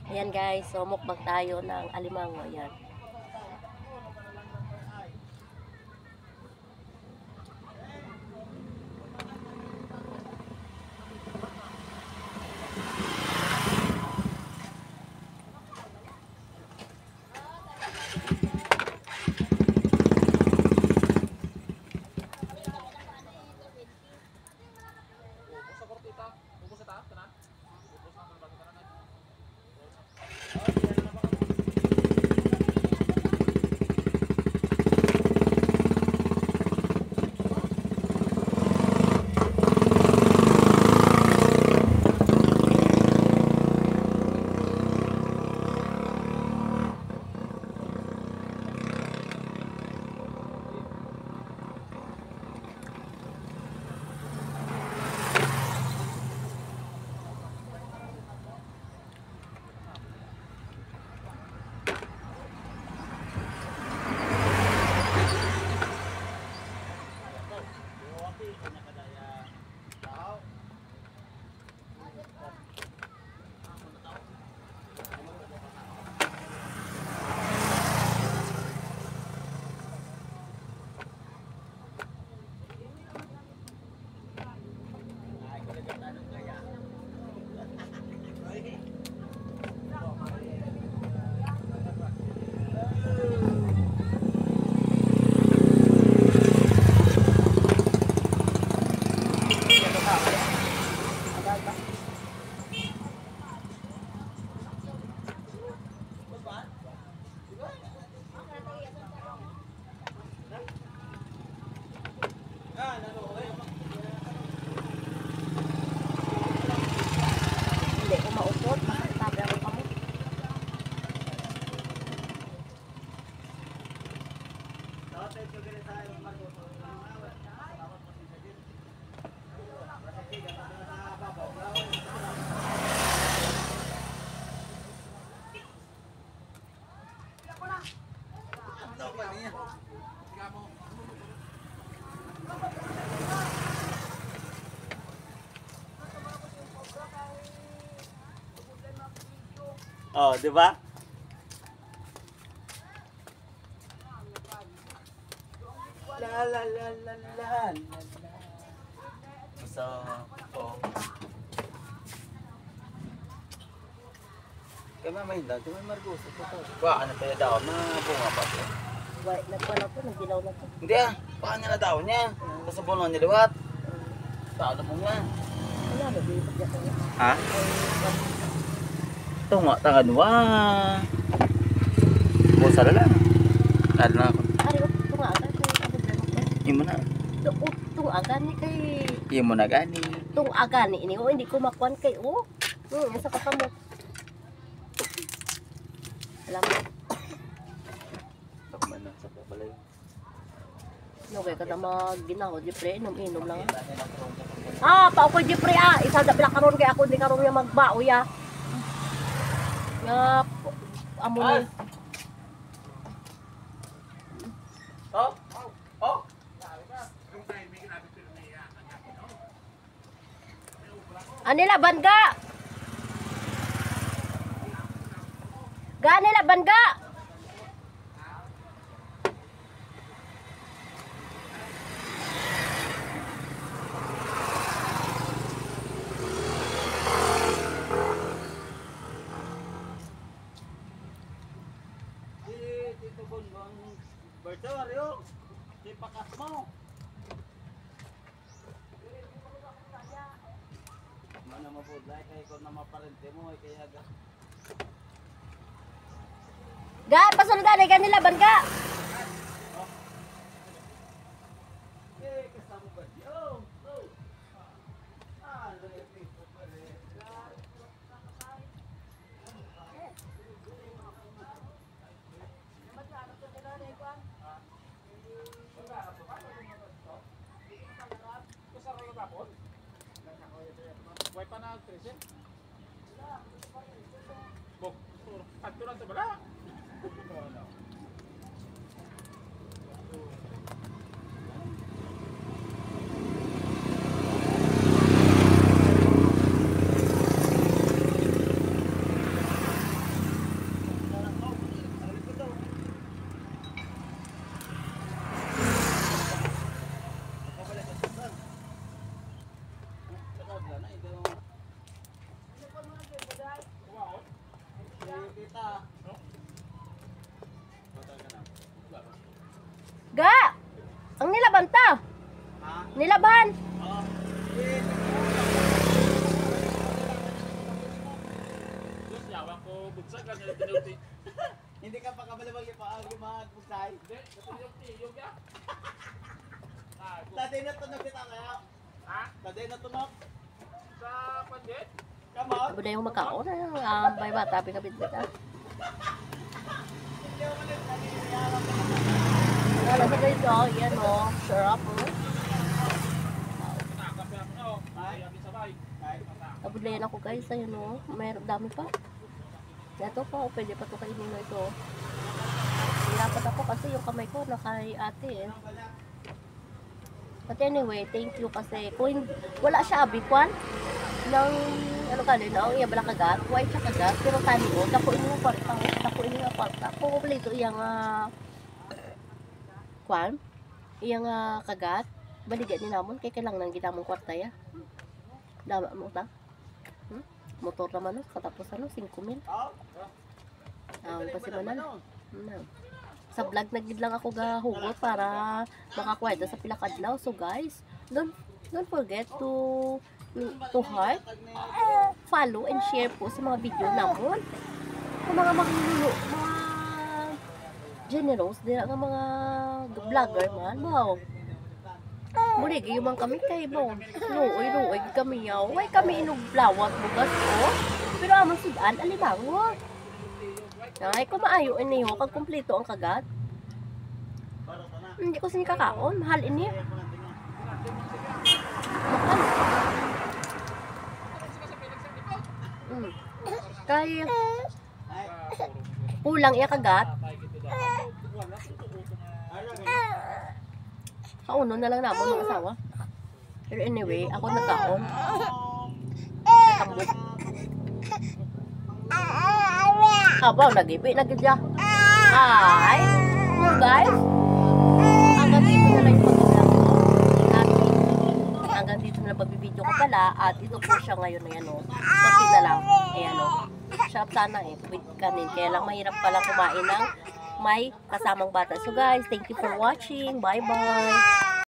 Ayan guys, so mukbang tayo ng alimango. Ayan. Hindi ko maupot. Sabi ako kamo. Oh, di ba? La la la la la la. So, oh. Kaya may daw, kaya may marguso po to. Baka na tayo daw, bunga pa po. Wait, nagpala po, nagdilaw na po. Hindi ah, baka niya na daw niya. Kasi buno niliwat. Talo mo nga. Wala, nagdilaw niya po. Ha? Ito nga, tangan wa. Busa na lang. Lalo na ako. Ari, tungagan kay Yung mo na. tungagan ni kay Yung mo na gani. tungagan ni ini. Oh, hindi ko makuan kay sa kasamo. Alam mo, Takman na sa pabalay. no kay kada magginaw, Jeffrey, inom lang. Pa ako Jeffrey isa da pila karon kay ako di karon nga magbao ya. Nga amo ni. Oh, oh. Anila bangga. Ganila bangga. Dito bonbon. Berto, Aryo. Di pakas mo. Mana mabudlay kay ko na maparente mo ay kaya ga. Pasunod na ganila bangga. Kasama ba diyo? Dito pare. Way pa na 13? Bok, facturan sa bala. Ga! Ang nilaban ta! Nilaban! Diyos, yawa ko, bugsag ka nila tinuti. Hindi ka pa kabalabag yung mag-pugsay. Hindi, ito yung tiyog ya. Ah, Taday na tunog kita kaya. ha? Taday na tunog. Sa pandit? Come on. Sabi na yung magkaon. May bata, pikabit-bit ah. Wala sa guys, oh. Yan, oh. Syrup, oh. Nakakape ako na, oh. Ay, abi sabay. Nabudlayan ako guys, ayun o. Mayroon dami pa. Ito pa, oh, pwede pa ito kainin na ito. Hirapat ako kasi yung kamay ko na kay ate eh. But anyway, thank you kasi kung wala siya abikwan ng ano ka din, ang iya bala kagat, white siya kagat, pero tani o, dako ini nga kwarta, dako ini nga kwarta. Kung kompleto iya nga kwan, iya nga kagat, baligyan ni namon, kay kailangan nang ginamon kwarta ya. Dama mo ta? Motor naman no, katapos ano, 5,000. Kasi manan. Sa vlog nagid lang ako gahugot para makakwenta sa pila kadlaw. So guys, don't forget to heart, follow and share po sa mga video namon. Sa mga maglululo, mga generous, dira nga mga vlogger man, wow. Muli, gayumang kami kay mo. Luoy kami yaw. Way kami inuglawat bugas ko. Pero amang sudan, alimango. Ay, kung maayo niyo, kag kumpleto ang kagat. Hindi ko sini kakaon. Mahal ini. Kaya, pulang iya kagat. Kauno na lang namo ng asawa. Pero anyway, ako nagkaon. Kambot. Abaw, nagipi na gidya. Ay, so guys, hanggang dito na lang yung pag-vlog ko. Hanggang dito na lang pag-video ko pala. At ito po siya ngayon na yan o. Pati na lang. Ayan o. Sarap sana eh. With kanin. Kaya lang mahirap palang kumain ng may kasamang bata. So guys, thank you for watching. Bye-bye.